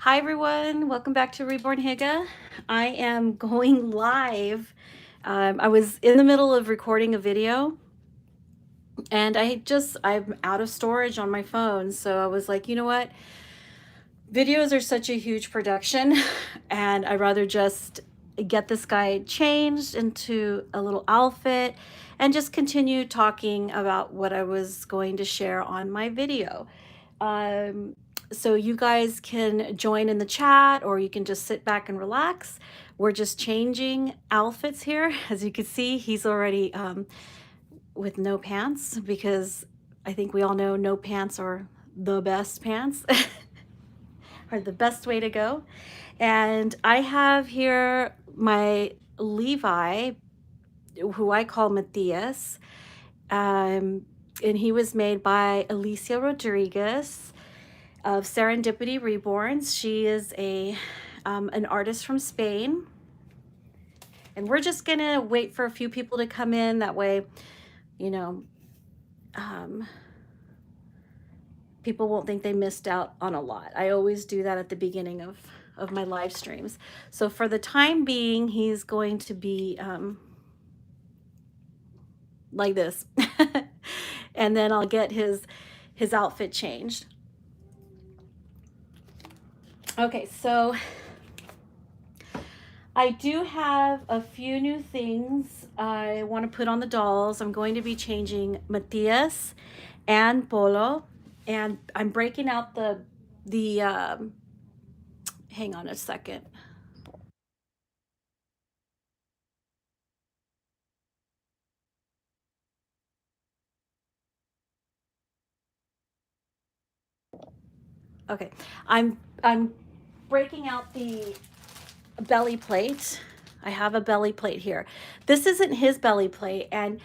Hi everyone, welcome back to Reborn Higa. I am going live. I was in the middle of recording a video and I'm out of storage on my phone. So I was like, you know what? Videos are such a huge production and I'd rather just get this guy changed into a little outfit and just continue talking about what I was going to share on my video. So you guys can join in the chat or you can just sit back and relax. We're just changing outfits here. As you can see, he's already with no pants because I think we all know no pants are the best pants are the best way to go. And I have here my Levi, who I call Matthias. And he was made by Alicia Rodriguez of Serendipity Reborns. She is an artist from Spain. And we're just gonna wait for a few people to come in. That way, you know, people won't think they missed out on a lot. I always do that at the beginning of my live streams. So for the time being, he's going to be like this. And then I'll get his outfit changed. Okay, so I do have a few new things I want to put on the dolls. I'm going to be changing Matthias and Polo, and I'm breaking out the hang on a second. Okay, I'm breaking out the belly plate. I have a belly plate here. This isn't his belly plate, and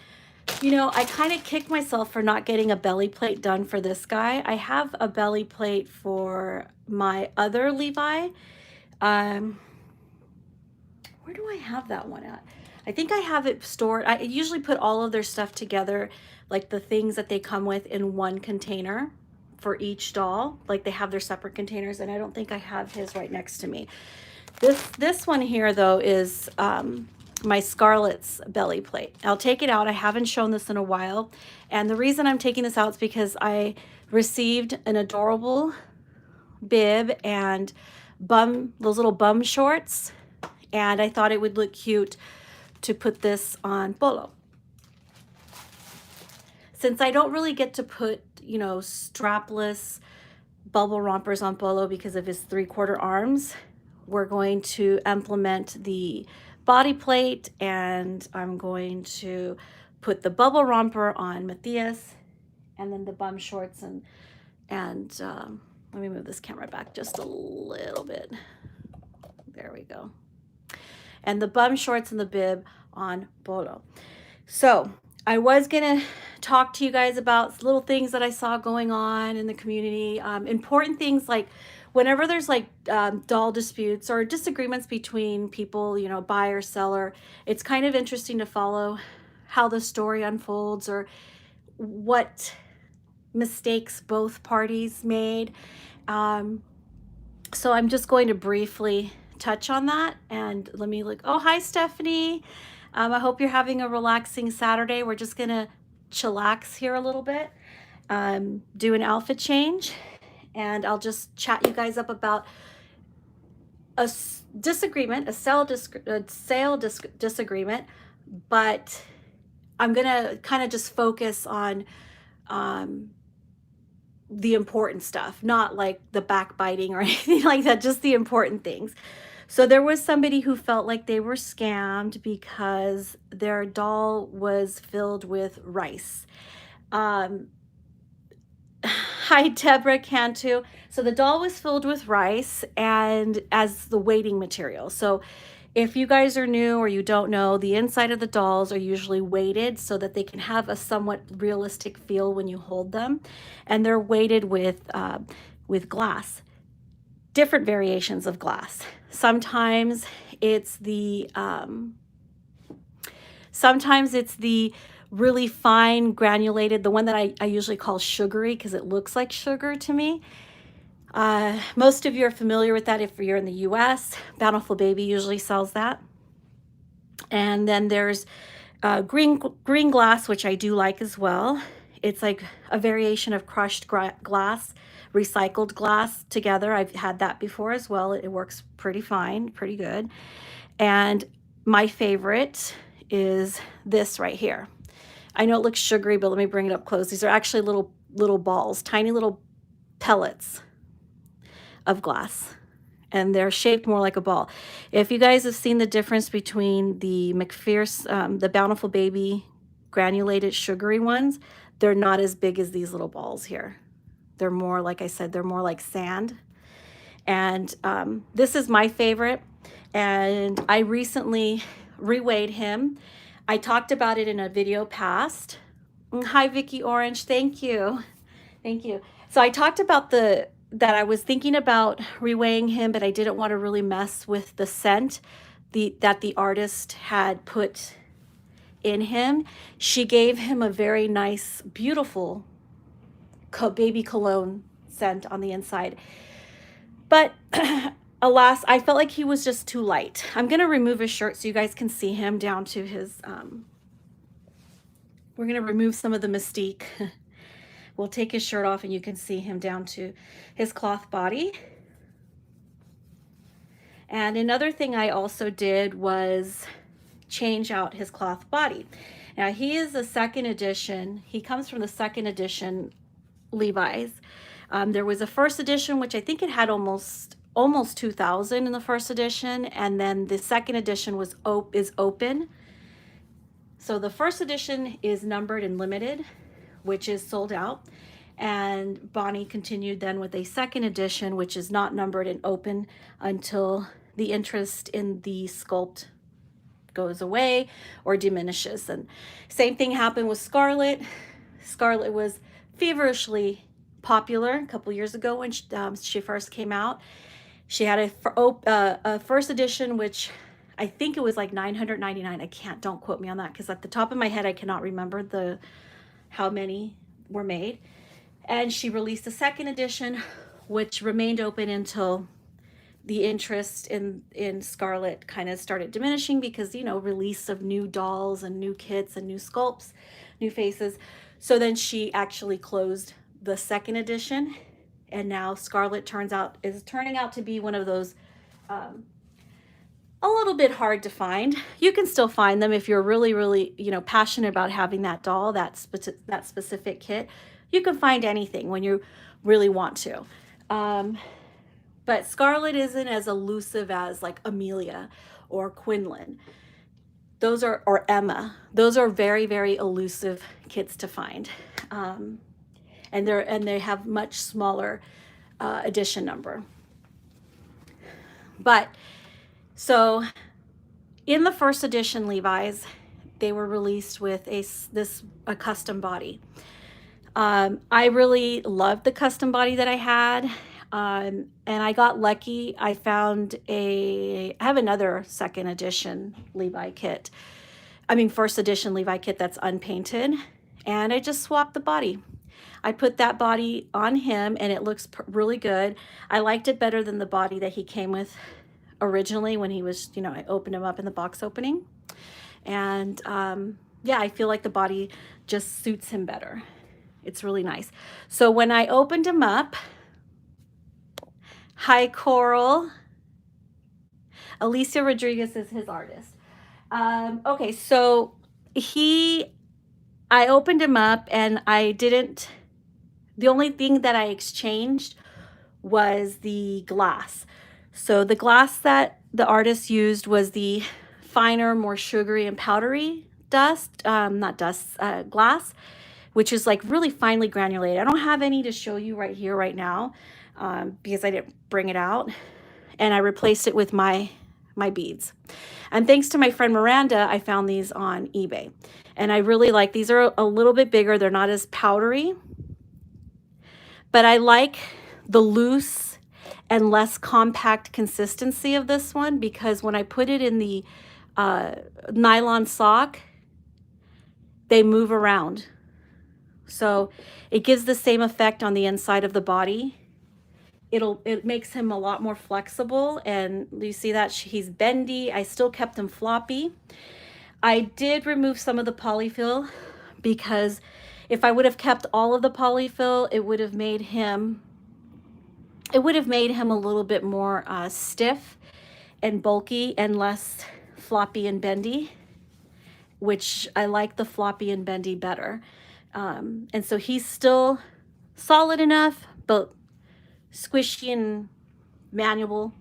you know, I kind of kick myself for not getting a belly plate done for this guy. I have a belly plate for my other Levi. Where do I have that one at? I think I have it stored. I usually put all of their stuff together, like the things that they come with, in one container for each doll. Like they have their separate containers, and I don't think I have his right next to me. This one here though is my Scarlett's belly plate. I'll take it out. I haven't shown this in a while, and the reason I'm taking this out is because I received an adorable bib and those little bum shorts, and I thought it would look cute to put this on Polo. Since I don't really get to put, you know, strapless bubble rompers on Polo because of his 3/4 arms, we're going to implement the body plate, and I'm going to put the bubble romper on Matthias, and then the bum shorts and let me move this camera back just a little bit. There we go. And the bum shorts and the bib on Polo. So I was gonna talk to you guys about little things that I saw going on in the community. Important things like whenever there's like doll disputes or disagreements between people, you know, buyer, seller, it's kind of interesting to follow how the story unfolds or what mistakes both parties made. So I'm just going to briefly touch on that, and let me look. Oh, hi Stephanie. I hope you're having a relaxing Saturday. We're just gonna chillax here a little bit, do an outfit change, and I'll just chat you guys up about a disagreement, a sale disagreement, but I'm gonna kind of just focus on the important stuff, not like the backbiting or anything like that, just the important things. So there was somebody who felt like they were scammed because their doll was filled with rice. Hi, Deborah Cantu. So the doll was filled with rice and as the weighting material. So if you guys are new or you don't know, the inside of the dolls are usually weighted so that they can have a somewhat realistic feel when you hold them. And they're weighted with glass, different variations of glass. Sometimes it's the really fine granulated, the one that I usually call sugary because it looks like sugar to me. Most of you are familiar with that if you're in the US. Bountiful Baby usually sells that. And then there's green glass, which I do like as well. It's like a variation of crushed glass, recycled glass together. I've had that before as well. It works pretty fine, pretty good. And my favorite is this right here. I know it looks sugary, but let me bring it up close. These are actually little balls, tiny little pellets of glass, and they're shaped more like a ball. If you guys have seen the difference between the McPherson, the Bountiful Baby granulated sugary ones, they're not as big as these little balls here. They're more, like I said, they're more like sand. And this is my favorite. And I recently reweighed him. I talked about it in a video past. Hi, Vicky Orange. Thank you. Thank you. So I talked about that I was thinking about reweighing him, but I didn't want to really mess with the scent that the artist had put in him. She gave him a very nice, beautiful baby cologne scent on the inside. But alas, I felt like he was just too light. I'm going to remove his shirt so you guys can see him down to his, we're going to remove some of the mystique. We'll take his shirt off and you can see him down to his cloth body. And another thing I also did was change out his cloth body. Now he is a second edition. He comes from the second edition Levi's. There was a first edition, which I think it had almost 2,000 in the first edition, and then the second edition is open. So the first edition is numbered and limited, which is sold out. And Bonnie continued then with a second edition, which is not numbered and open until the interest in the sculpt goes away or diminishes. And same thing happened with Scarlett. Scarlett was feverishly popular a couple years ago when she first came out. She had a first edition, which I think it was like $999. Don't quote me on that, because at the top of my head I cannot remember how many were made. And she released a second edition, which remained open until the interest in Scarlett kind of started diminishing because, you know, release of new dolls and new kits and new sculpts, new faces. So then she actually closed the second edition, and now Scarlett is turning out to be one of those a little bit hard to find. You can still find them if you're really, really, you know, passionate about having that doll, that specific kit. You can find anything when you really want to. But Scarlett isn't as elusive as like Amelia or Quinlan. Or Emma. Those are very, very elusive kits to find. And they have much smaller edition number. But so in the first edition Levi's, they were released with a custom body. I really loved the custom body that I had. And I got lucky. I have another second edition Levi kit. First edition Levi kit that's unpainted. And I just swapped the body. I put that body on him and it looks really good. I liked it better than the body that he came with originally when he was, you know, I opened him up in the box opening. And yeah, I feel like the body just suits him better. It's really nice. So when I opened him up, hi Coral. Alicia Rodriguez is his artist. Okay, so I opened him up and the only thing that I exchanged was the glass. So the glass that the artist used was the finer, more sugary and powdery glass, which is like really finely granulated. I don't have any to show you right here, right now, because I didn't bring it out. And I replaced it with my beads. And thanks to my friend Miranda, I found these on eBay. And I really like, these are a little bit bigger. They're not as powdery, but I like the loose and less compact consistency of this one, because when I put it in the nylon sock, they move around. So it gives the same effect on the inside of the body it makes him a lot more flexible, and you see that he's bendy. I still kept him floppy. I did remove some of the polyfill because if I would have kept all of the polyfill, it would have made him a little bit more stiff and bulky and less floppy and bendy, which I like the floppy and bendy better. And so he's still solid enough, but squishy and manual.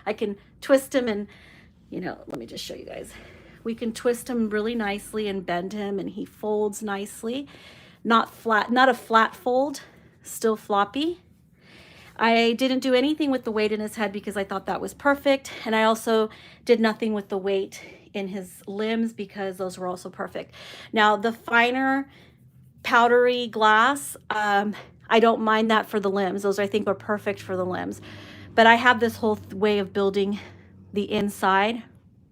I can twist him and, let me just show you guys. We can twist him really nicely and bend him, and he folds nicely. Not flat, not a flat fold, still floppy. I didn't do anything with the weight in his head because I thought that was perfect. And I also did nothing with the weight in his limbs because those were also perfect. Now, the finer powdery glass, I don't mind that for the limbs. Those I think are perfect for the limbs. But I have this whole way of building the inside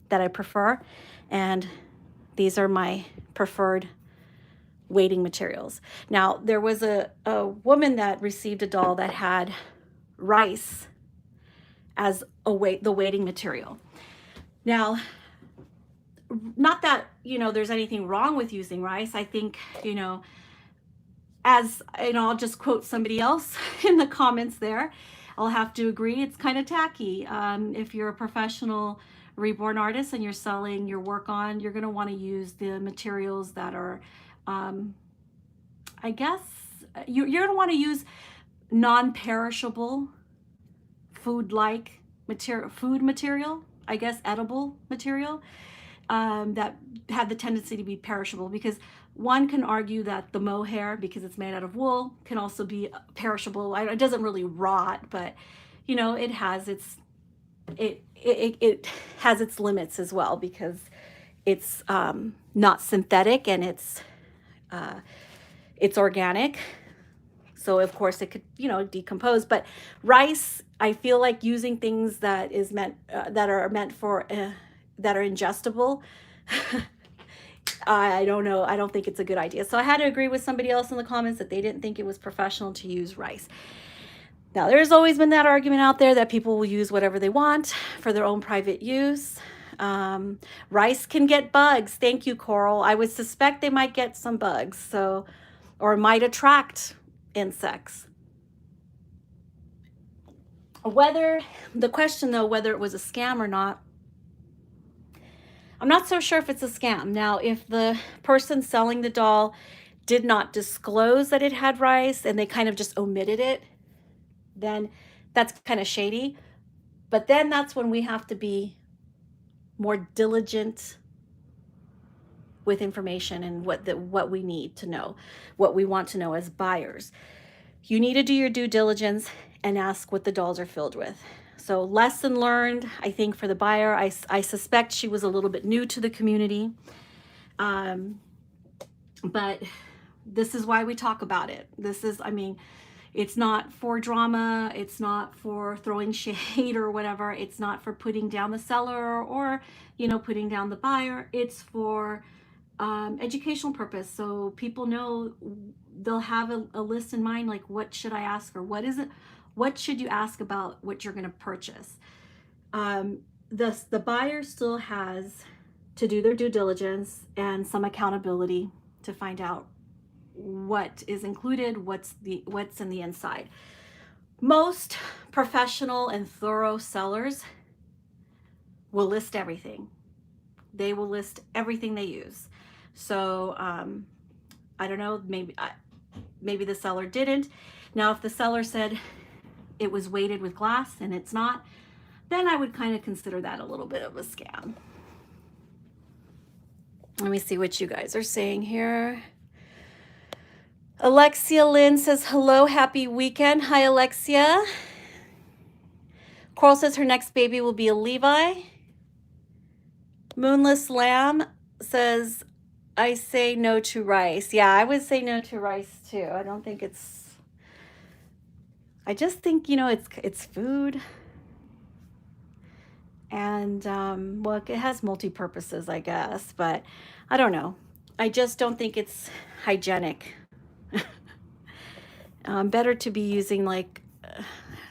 that I prefer. And these are my preferred weighting materials. Now, there was a woman that received a doll that had rice as the weighting material. Now, not that, there's anything wrong with using rice. I think, I'll just quote somebody else in the comments there. I'll have to agree, it's kind of tacky. If you're a professional reborn artist and you're selling your work on, you're going to want to use the materials that are, I guess, you're going to want to use non-perishable food-like material, I guess, edible material, that have the tendency to be perishable, because one can argue that the mohair, because it's made out of wool, can also be perishable. It doesn't really rot, but it has its has its limits as well, because it's not synthetic and it's organic. So of course it could, decompose. But rice, I feel like using things that are meant for that are ingestible. I don't know. I don't think it's a good idea. So I had to agree with somebody else in the comments that they didn't think it was professional to use rice. Now, there's always been that argument out there that people will use whatever they want for their own private use. Rice can get bugs. Thank you, Coral. I would suspect they might get some bugs, or might attract insects. The question though, whether it was a scam or not, I'm not so sure if it's a scam. Now, if the person selling the doll did not disclose that it had rice and they kind of just omitted it, then that's kind of shady. But then that's when we have to be more diligent with information and what we need to know, what we want to know as buyers. You need to do your due diligence and ask what the dolls are filled with. So lesson learned, I think, for the buyer. I suspect she was a little bit new to the community. But this is why we talk about it. It's not for drama. It's not for throwing shade or whatever. It's not for putting down the seller or, putting down the buyer. It's for educational purpose. So people know, they'll have a list in mind, like, what should I ask, or what should you ask about what you're going to purchase? The buyer still has to do their due diligence and some accountability to find out what is included, what's in the inside. Most professional and thorough sellers will list everything. They will list everything they use. So I don't know, maybe the seller didn't. Now, if the seller said it was weighted with glass and it's not, then I would kind of consider that a little bit of a scam. Let me see what you guys are saying here. Alexia Lynn says, hello, happy weekend. Hi, Alexia. Coral says her next baby will be a Levi. Moonless Lamb says, I say no to rice. Yeah, I would say no to rice too. I don't think I just think, it's food. And, well, it has multi-purposes, I guess, but I don't know. I just don't think it's hygienic. Better to be using like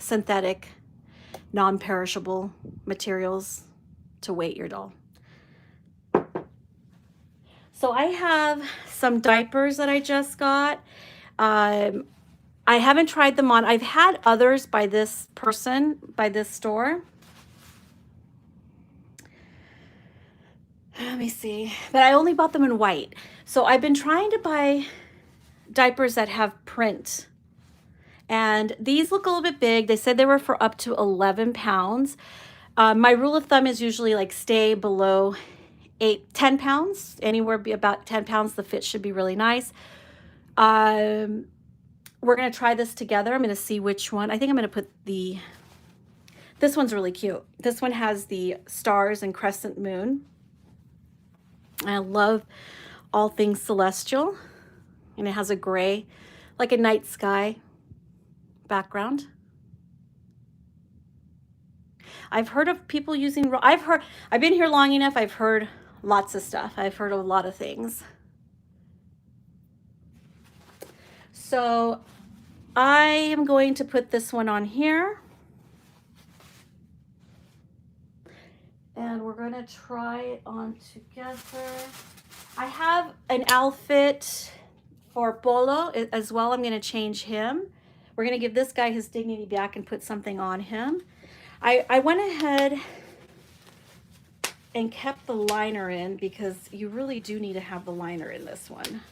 synthetic, non-perishable materials to weight your doll. So I have some diapers that I just got. I haven't tried them on. I've had others by this person, by this store. Let me see. But I only bought them in white. So I've been trying to buy diapers that have print. And these look a little bit big. They said they were for up to 11 pounds. My rule of thumb is usually like stay below 10 pounds. Anywhere about 10 pounds, the fit should be really nice. We're going to try this together. I'm going to see which one. I think I'm going to put this one's really cute. This one has the stars and crescent moon. I love all things celestial, and it has a gray, like a night sky background. I've heard of people using, I've been here long enough, I've heard lots of stuff. I've heard a lot of things. So I am going to put this one on here. And we're going to try it on together. I have an outfit for Polo as well. I'm going to change him. We're going to give this guy his dignity back and put something on him. I went ahead and kept the liner in because you really do need to have the liner in this one,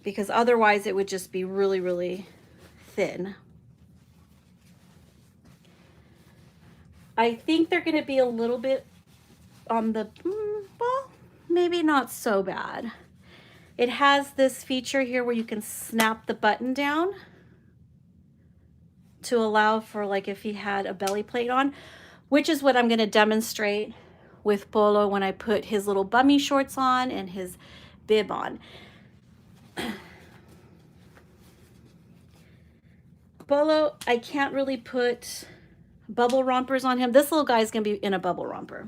because otherwise it would just be really, really thin. I think they're going to be a little bit on the, well, maybe not so bad. It has this feature here where you can snap the button down to allow for, like, if he had a belly plate on, which is what I'm going to demonstrate with Polo when I put his little bummy shorts on and his bib on. Polo, I can't really put bubble rompers on him. This little guy is going to be in a bubble romper.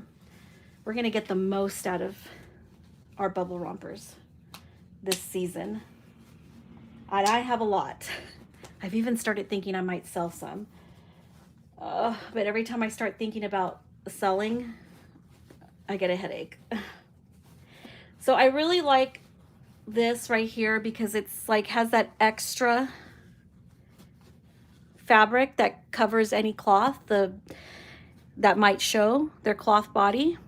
We're going to get the most out of our bubble rompers this season. And I have a lot. I've even started thinking I might sell some. But every time I start thinking about selling, I get a headache. So I really like this right here because it's like has that extra fabric that covers any cloth that might show their cloth body.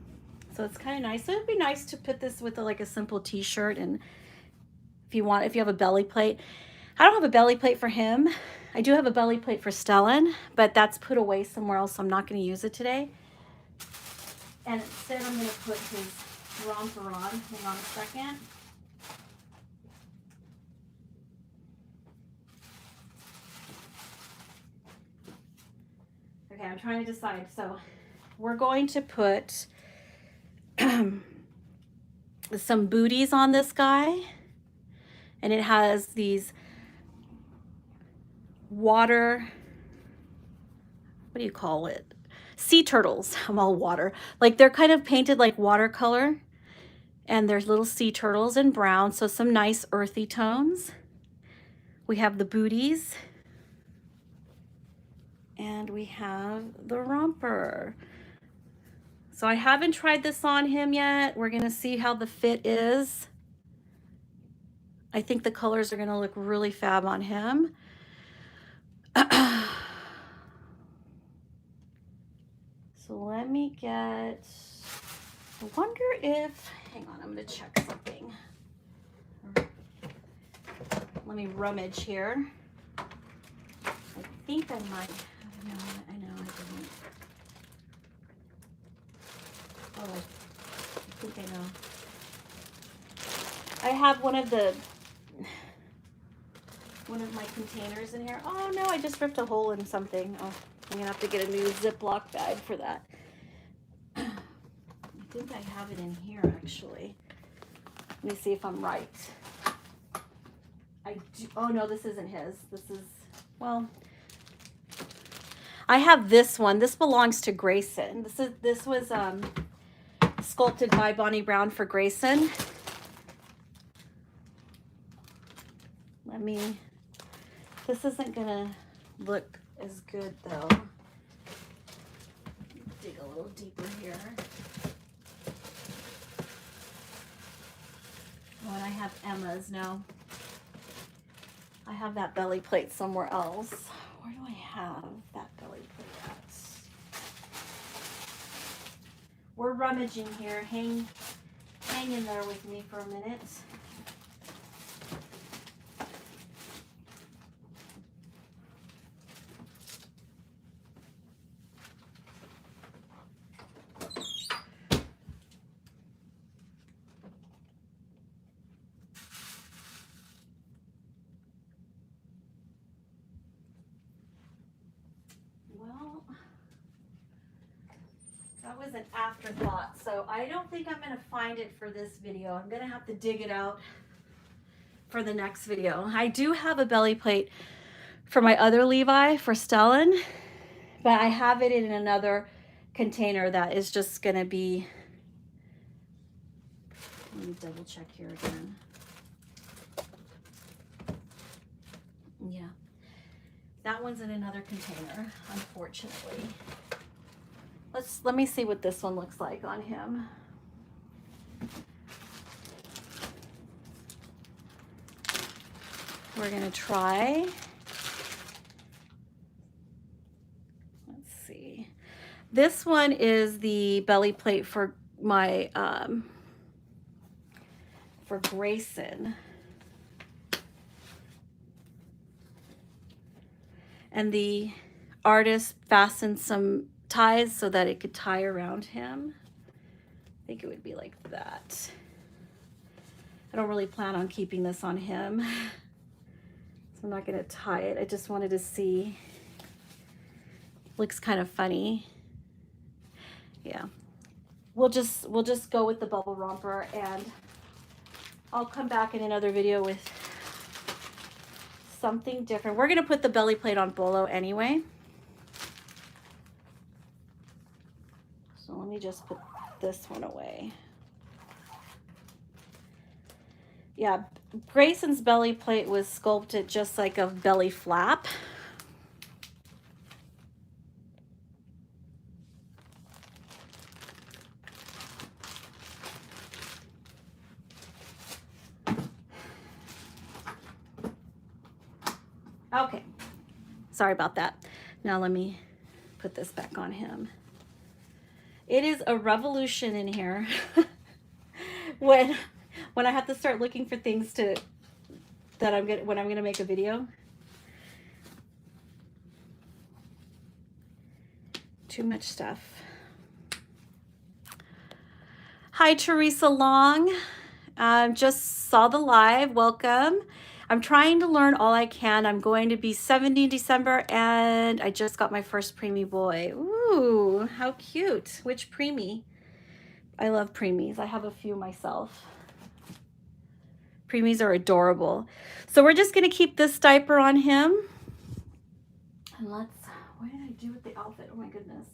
So it's kind of nice. So it'd be nice to put this with like a simple t-shirt, and if you have a belly plate. I don't have a belly plate for him. I do have a belly plate for Stellan, but that's put away somewhere else, so I'm not going to use it today. And instead I'm going to put his romper on. Hang on a second. Okay, I'm trying to decide. So we're going to put some booties on this guy, and it has these water, what do you call it? Sea turtles. I'm all water. Like they're kind of painted like watercolor, and there's little sea turtles in brown, so some nice earthy tones. We have the booties, and we have the romper. So I haven't tried this on him yet. We're gonna see how the fit is. I think the colors are gonna look really fab on him. So let me get, I wonder if, hang on, I'm gonna check something. Let me rummage here. I think I might, I know I don't. Oh, I think I know. I have one of my containers in here. Oh no, I just ripped a hole in something. Oh, I'm gonna have to get a new Ziploc bag for that. I think I have it in here actually. Let me see if I'm right. I do. Oh no, this isn't his. This is, well, I have this one. This belongs to Grayson. This was sculpted by Bonnie Brown for Grayson. This isn't gonna look as good though. Dig a little deeper here. Oh, and I have Emma's now. I have that belly plate somewhere else. Where do I have that belly plate at? We're rummaging here. Hang in there with me for a minute. Well, that was an afterthought, so I don't think I'm going to find it for this video. I'm going to have to dig it out for the next video. I do have a belly plate for my other Levi for Stellan, but I have it in another container that is just going to be, let me double check here again. Yeah, that one's in another container, unfortunately. Let me see what this one looks like on him. We're gonna try. Let's see. This one is the belly plate for my for Grayson. And the artist fastened some ties so that it could tie around him. I think it would be like that. I don't really plan on keeping this on him, so I'm not gonna tie it. I just wanted to see. Looks kind of funny. Yeah, we'll just go with the bubble romper, and I'll come back in another video with something different. We're gonna put the belly plate on Bolo anyway. So let me just put this one away. Yeah, Grayson's belly plate was sculpted just like a belly flap. Okay, sorry about that. Now let me put this back on him. It is a revolution in here when I have to start looking for things when I'm gonna make a video. Too much stuff. Hi, Teresa Long. Just saw the live. Welcome. I'm trying to learn all I can. I'm going to be 70 in December, and I just got my first preemie boy. Ooh, how cute. Which preemie? I love preemies. I have a few myself. Preemies are adorable. So we're just going to keep this diaper on him. And what did I do with the outfit? Oh my goodness.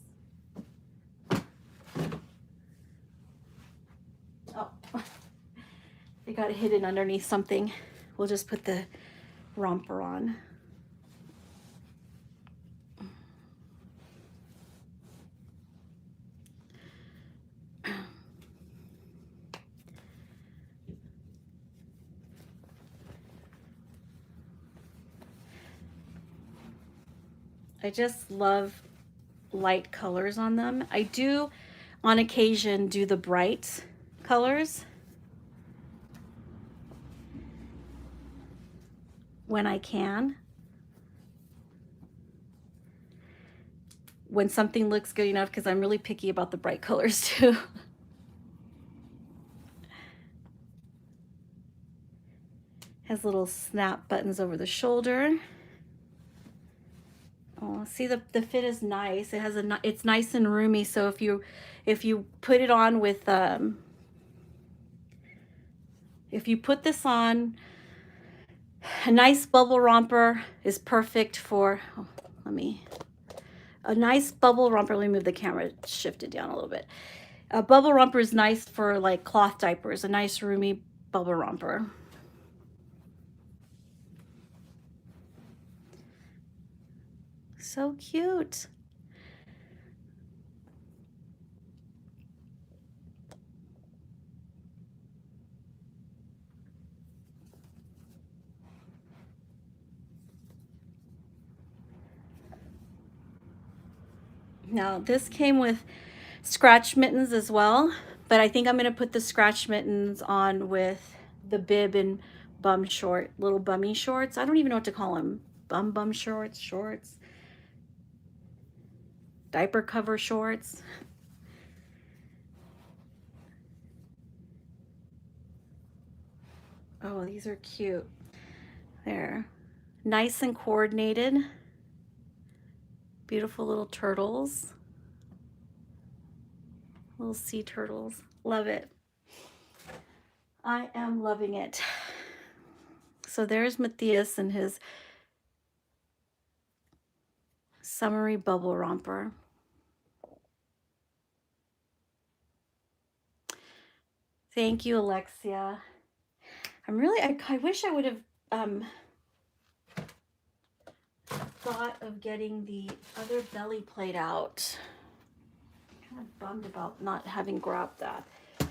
Oh, it got hidden underneath something. We'll just put the romper on. I just love light colors on them. I do, on occasion, do the bright colors when I can. When something looks good enough, because I'm really picky about the bright colors too. Has little snap buttons over the shoulder. Oh, see, the fit is nice. It has it's nice and roomy. So if you put it on with if you put this on, a nice bubble romper is perfect for. Oh, a nice bubble romper. Let me move the camera, shift it down a little bit. A bubble romper is nice for like cloth diapers. A nice roomy bubble romper. So cute. Now, this came with scratch mittens as well, but I think I'm going to put the scratch mittens on with the bib and little bummy shorts. I don't even know what to call them. Bum shorts, diaper cover shorts. Oh, these are cute. They're nice and coordinated. Beautiful little turtles. Little sea turtles. Love it. I am loving it. So there's Matthias and his summery bubble romper. Thank you, Alexia. I wish I would have thought of getting the other belly plate out. I'm kind of bummed about not having grabbed that. I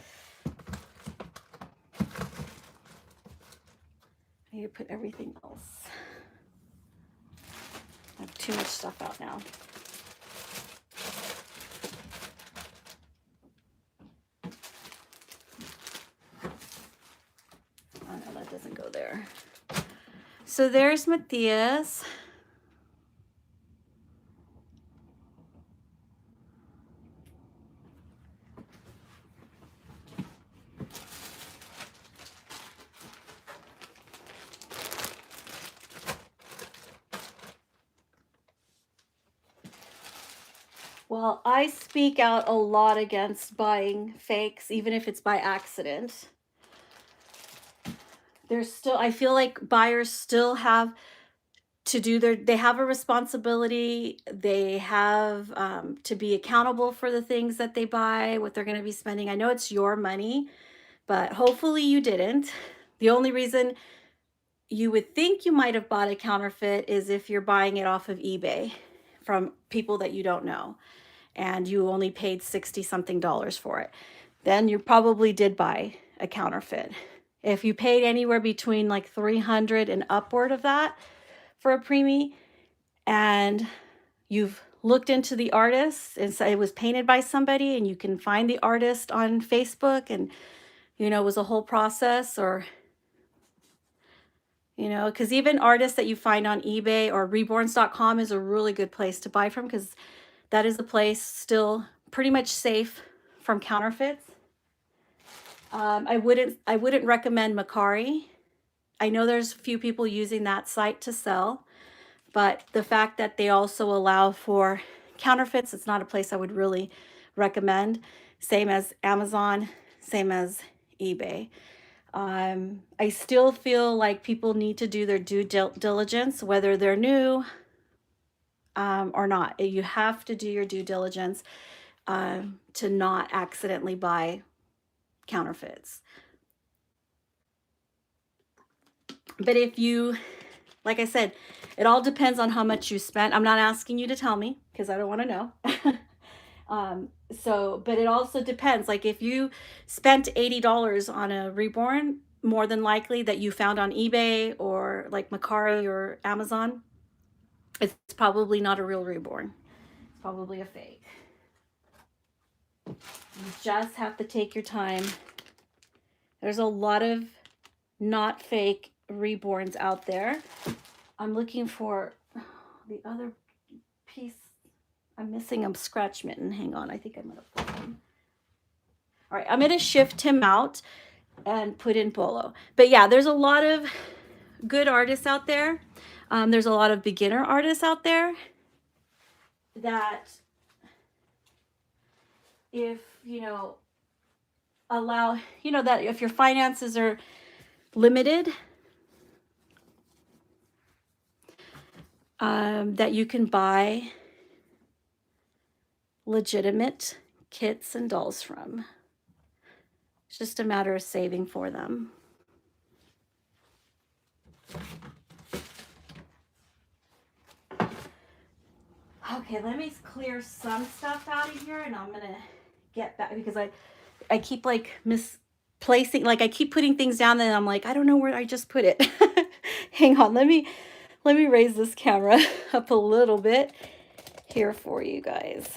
need to put everything else. I have too much stuff out now. Oh no, that doesn't go there. So there's Matthias. Well, I speak out a lot against buying fakes, even if it's by accident. I feel like buyers still have to do they have a responsibility. They have to be accountable for the things that they buy, what they're going to be spending. I know it's your money, but hopefully you didn't. The only reason you would think you might have bought a counterfeit is if you're buying it off of eBay from people that you don't know, and you only paid 60 something dollars for it. Then you probably did buy a counterfeit. If you paid anywhere between like 300 and upward of that for a preemie, and you've looked into the artist and it was painted by somebody, and you can find the artist on Facebook, and it was a whole process, or because even artists that you find on eBay or reborns.com is a really good place to buy from, because that is a place still pretty much safe from counterfeits. I wouldn't recommend Macari. I know there's a few people using that site to sell, but the fact that they also allow for counterfeits, it's not a place I would really recommend. Same as Amazon, same as eBay. I still feel like people need to do their due diligence, whether they're new or not. You have to do your due diligence to not accidentally buy counterfeits. But if you, like I said, it all depends on how much you spent. I'm not asking you to tell me because I don't want to know. But it also depends. Like if you spent $80 on a Reborn, more than likely that you found on eBay or like Macari or Amazon, it's probably not a real Reborn. It's probably a fake. You just have to take your time. There's a lot of not fake Reborns out there. I'm looking for the other piece. I'm missing a scratch mitten. Hang on, I think I'm gonna put him. All right, I'm gonna shift him out and put in Bolo. But yeah, there's a lot of good artists out there. There's a lot of beginner artists out there that if, allow, that if your finances are limited, that you can buy legitimate kits and dolls from. It's just a matter of saving for them. Okay, let me clear some stuff out of here and I'm gonna get back because I keep like misplacing, like I keep putting things down and I'm like, I don't know where I just put it. Hang on, let me raise this camera up a little bit here for you guys.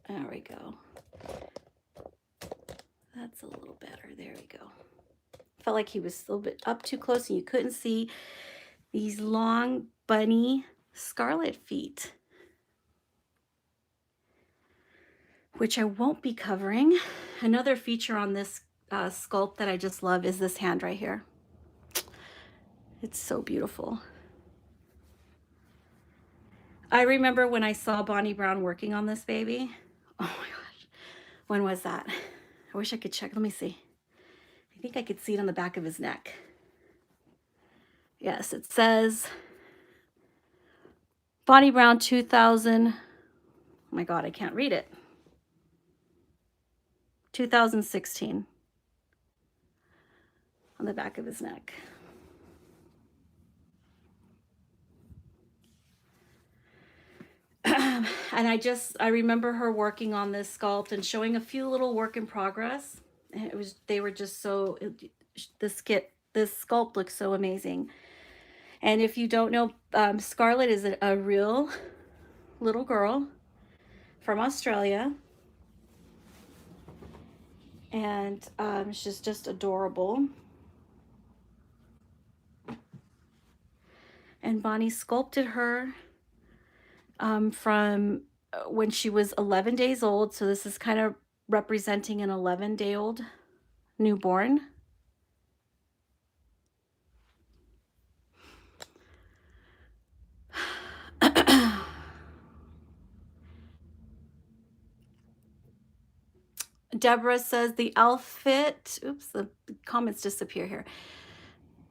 There we go. That's a little better. There we go. Felt like he was a little bit up too close and you couldn't see these long bunny scarlet feet, which I won't be covering. Another feature on this sculpt that I just love is this hand right here. It's so beautiful. I remember when I saw Bonnie Brown working on this baby. Oh my gosh. When was that? I wish I could check. Let me see. I think I could see it on the back of his neck. Yes, it says Bonnie Brown 2000. Oh my God, I can't read it. 2016 on the back of his neck. And I remember her working on this sculpt and showing a few little work in progress. And they were just so, this sculpt looks so amazing. And if you don't know, Scarlett is a real little girl from Australia. And she's just adorable. And Bonnie sculpted her from when she was 11 days old. So this is kind of representing an 11-day-old newborn. Deborah says the outfit, oops, the comments disappear here.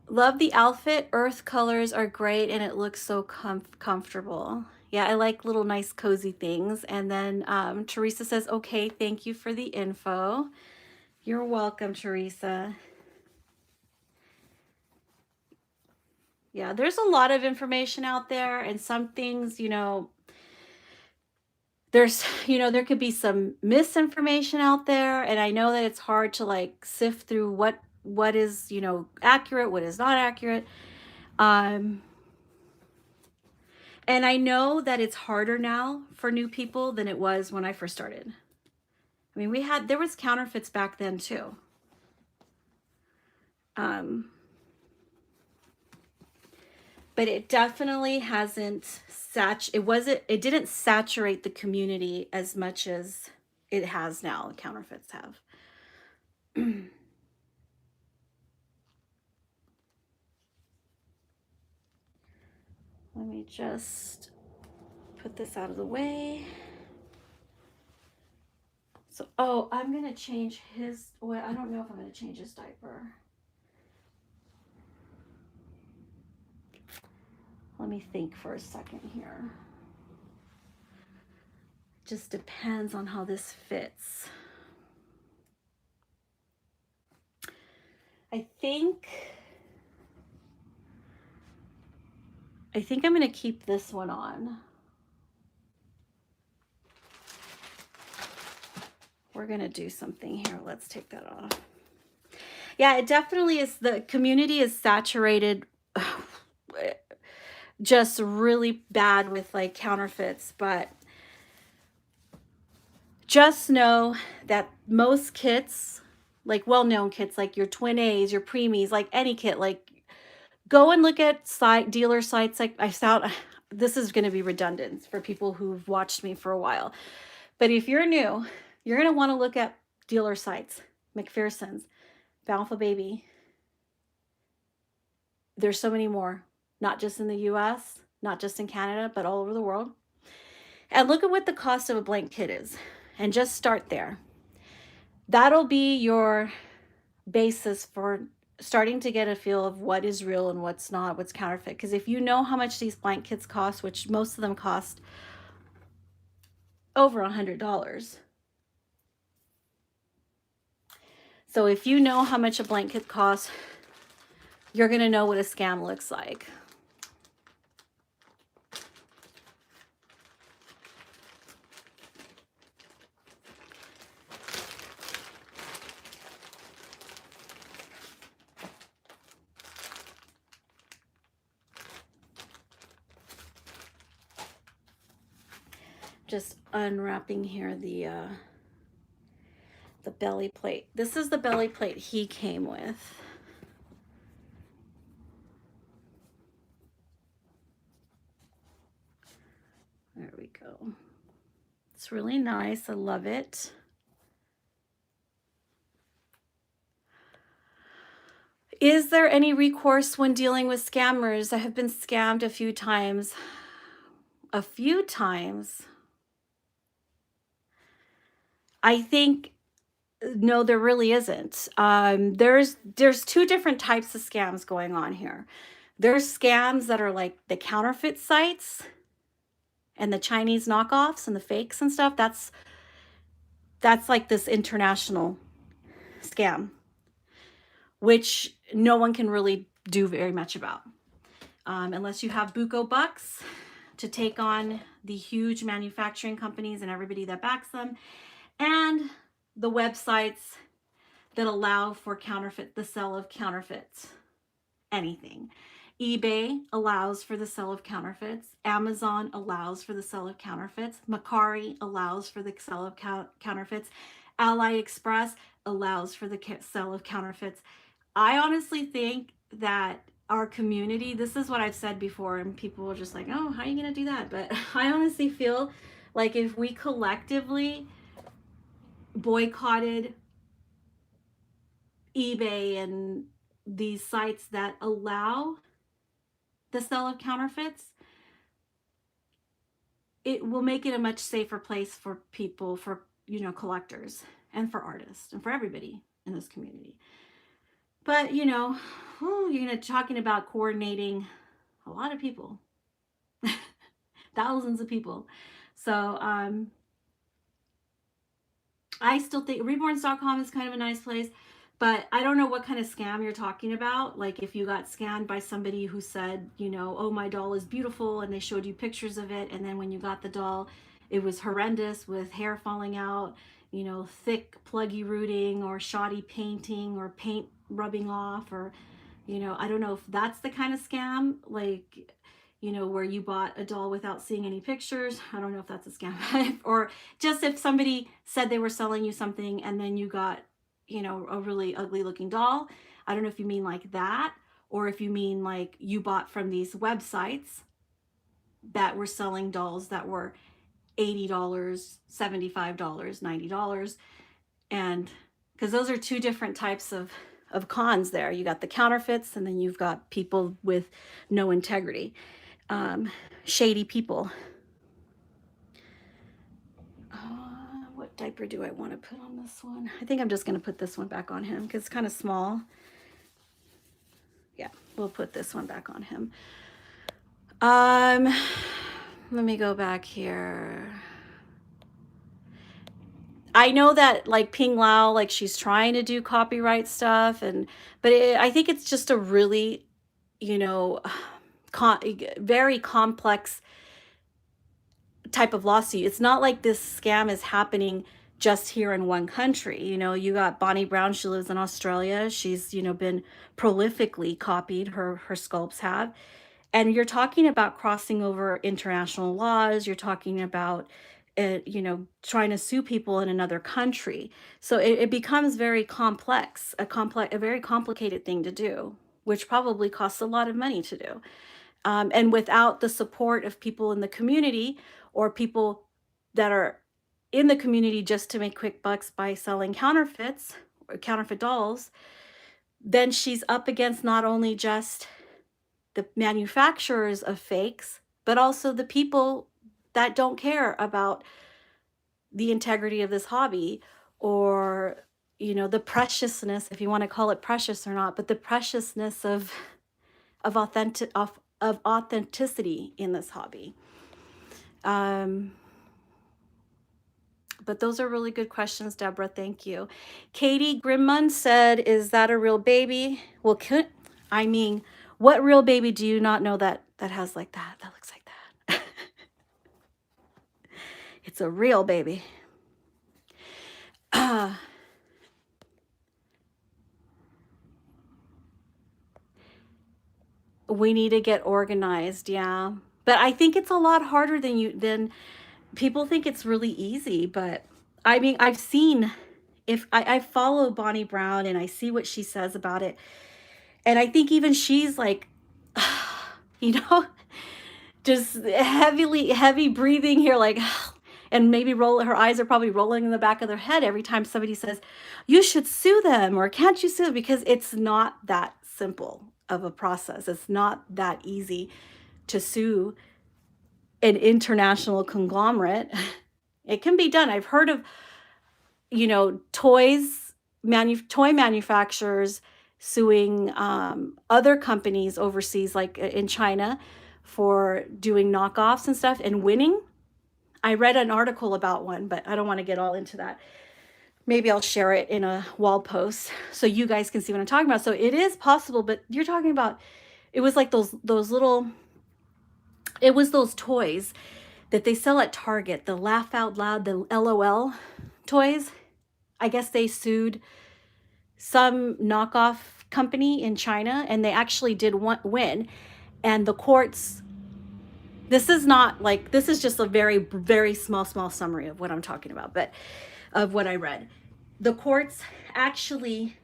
Love the outfit. Earth colors are great and it looks so comfortable. Yeah, I like little nice cozy things. And then Teresa says, okay, thank you for the info. You're welcome, Teresa. Yeah, there's a lot of information out there and some things, there could be some misinformation out there. And I know that it's hard to like sift through what is, accurate, what is not accurate. And I know that it's harder now for new people than it was when I first started. I mean, there was counterfeits back then too. But it definitely it didn't saturate the community as much as it has now. Counterfeits have. Let me just put this out of the way. So, I'm going to change I don't know if I'm going to change his diaper. Let me think for a second here. Just depends on how this fits. I think I'm going to keep this one on. We're going to do something here. Let's take that off. Yeah, it definitely is. The community is saturated just really bad with like counterfeits, but just know that most kits, like well-known kits, like your Twin A's, your Preemies, like any kit, like go and look at dealer sites. Like I found, this is going to be redundant for people who've watched me for a while, but if you're new, you're going to want to look at dealer sites, McPherson's, Bountiful Baby. There's so many more, not just in the US, not just in Canada, but all over the world. And look at what the cost of a blank kit is and just start there. That'll be your basis for starting to get a feel of what is real and what's not, what's counterfeit. Because if you know how much these blank kits cost, which most of them cost over $100. So if you know how much a blank kit costs, you're going to know what a scam looks like. Just unwrapping here the belly plate. This is the belly plate he came with. There we go. It's really nice. I love it. Is there any recourse when dealing with scammers? I have been scammed a few times. A few times. I think no, there really isn't. There's two different types of scams going on here. There's scams that are like the counterfeit sites and the Chinese knockoffs and the fakes and stuff. That's like this international scam, which no one can really do very much about, unless you have buco bucks to take on the huge manufacturing companies and everybody that backs them, and the websites that allow for the sale of counterfeits. Anything. eBay allows for the sale of counterfeits. Amazon allows for the sale of counterfeits. Mercari allows for the sale of counterfeits. AliExpress allows for the sale of counterfeits. I honestly think that our community, this is what I've said before, and people are just like, oh, how are you going to do that? But I honestly feel like if we collectively boycotted eBay and these sites that allow the sale of counterfeits, it will make it a much safer place for people, for collectors and for artists and for everybody in this community. But you're talking about coordinating a lot of people, thousands of people. So I still think reborns.com is kind of a nice place, but I don't know what kind of scam you're talking about. Like if you got scammed by somebody who said, oh, my doll is beautiful, and they showed you pictures of it, and then when you got the doll, it was horrendous with hair falling out, thick pluggy rooting or shoddy painting or paint rubbing off, or I don't know if that's the kind of scam, like where you bought a doll without seeing any pictures. I don't know if that's a scam. Or just if somebody said they were selling you something and then you got a really ugly looking doll. I don't know if you mean like that, or if you mean like you bought from these websites that were selling dolls that were $80, $75, $90. And because those are two different types of cons there. You got the counterfeits, and then you've got people with no integrity, shady people. What diaper do I want to put on this one? I think I'm just going to put this one back on him because it's kind of small. Yeah, we'll put this one back on him. Let me go back here. I know that like Ping Lao, like she's trying to do copyright stuff, but I think it's just a really, very complex type of lawsuit. It's not like this scam is happening just here in one country. You got Bonnie Brown, she lives in Australia. She's, been prolifically copied, her sculpts have. And you're talking about crossing over international laws. You're talking about, trying to sue people in another country. So it becomes very complex, a very complicated thing to do, which probably costs a lot of money to do. And without the support of people in the community, or people that are in the community just to make quick bucks by selling counterfeits or counterfeit dolls, then she's up against not only just the manufacturers of fakes, but also the people that don't care about the integrity of this hobby, or the preciousness, if you want to call it precious or not, but the preciousness of authenticity in this hobby. But those are really good questions, Deborah. Thank you. Katie Grimmun said, is that a real baby? Well, I mean, what real baby do you not know that has like that, that looks like that? It's a real baby. We need to get organized, yeah. But I think it's a lot harder than people think. It's really easy, but I mean, I've seen, if I follow Bonnie Brown and I see what she says about it, and I think even she's like, you know, just heavy breathing here, like, and maybe her eyes are probably rolling in the back of their head every time somebody says, you should sue them, or can't you sue them? Because it's not that simple of a process. It's not that easy to sue an international conglomerate. It can be done. I've heard of, you know, toy manufacturers suing other companies overseas, like in China, for doing knockoffs and stuff and winning. I read an article about one, but I don't want to get all into that. Maybe I'll share it in a wall post so you guys can see what I'm talking about. So it is possible, but you're talking about, it was like those little, it was those toys that they sell at Target, the laugh out loud, the LOL toys. I guess they sued some knockoff company in China, and they actually did win. And the courts, this is not like, this is just a very small summary of what I'm talking about, but of what I read. The courts actually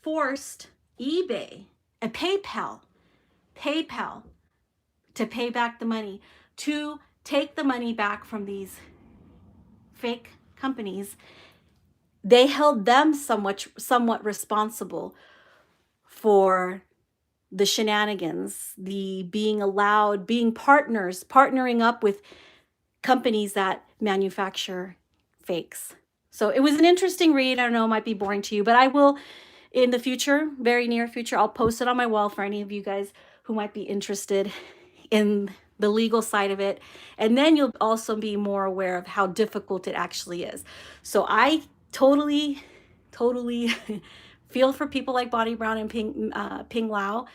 forced eBay and PayPal to pay back the money, to take the money back from these fake companies. They held them somewhat responsible for the shenanigans, the being partnering up with companies that manufacture fakes. So it was an interesting read. I don't know, it might be boring to you, but I will, in the future, very near future, I'll post it on my wall for any of you guys who might be interested in the legal side of it. And then you'll also be more aware of how difficult it actually is. So I totally feel for people like Bonnie Brown and Ping Lao,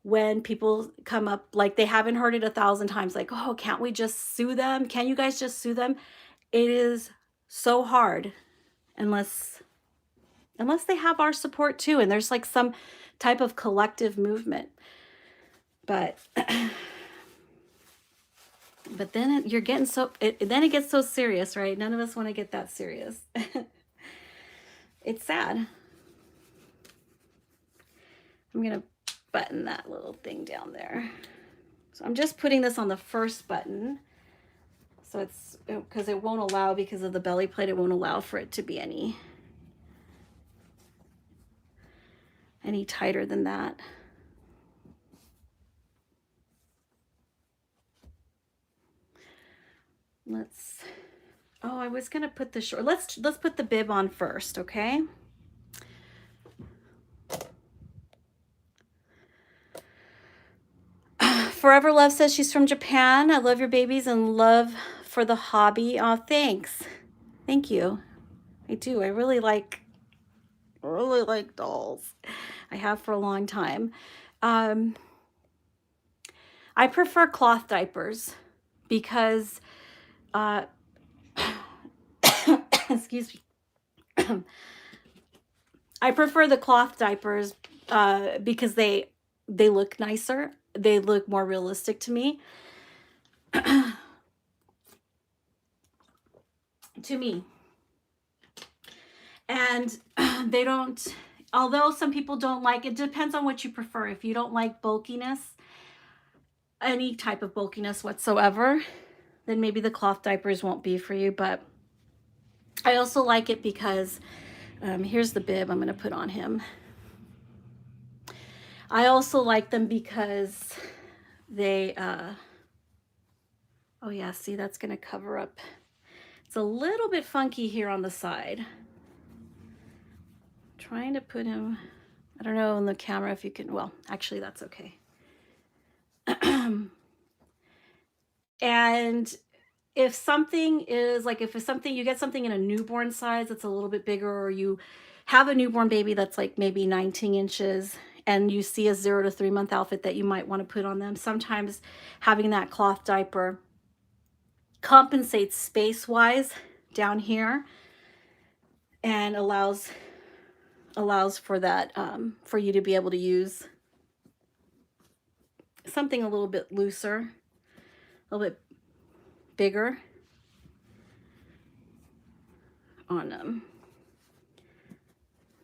when people come up like they haven't heard it 1,000 times, like, oh, can't we just sue them? Can you guys just sue them? It is so hard unless they have our support too, and there's like some type of collective movement. But then you're getting then it gets so serious, right? None of us want to get that serious. It's sad. I'm gonna button that little thing down there. So I'm just putting this on the first button. So it's, because it won't allow, because of the belly plate, it won't allow for it to be any tighter than that. I was gonna put the short, let's put the bib on first, okay? Forever Love says she's from Japan. I love your babies and love for the hobby. Oh, thanks. Thank you. I do. I really like dolls. I have for a long time. I prefer cloth diapers because, excuse me. I prefer the cloth diapers because they look nicer. They look more realistic to me. And they don't, although some people don't like, it depends on what you prefer. If you don't like bulkiness, any type of bulkiness whatsoever, then maybe the cloth diapers won't be for you. But I also like it because, here's the bib I'm going to put on him. I also like them because they, oh yeah, see, that's going to cover up. It's a little bit funky here on the side. Trying to put him, I don't know on the camera if you can, well, actually that's okay. And if something is like, if it's something, you get something in a newborn size that's a little bit bigger, or you have a newborn baby that's like maybe 19 inches and you see a 0 to 3 month outfit that you might want to put on them. Sometimes having that cloth diaper compensates space-wise down here and allows for that, for you to be able to use something a little bit looser, a little bit bigger on them.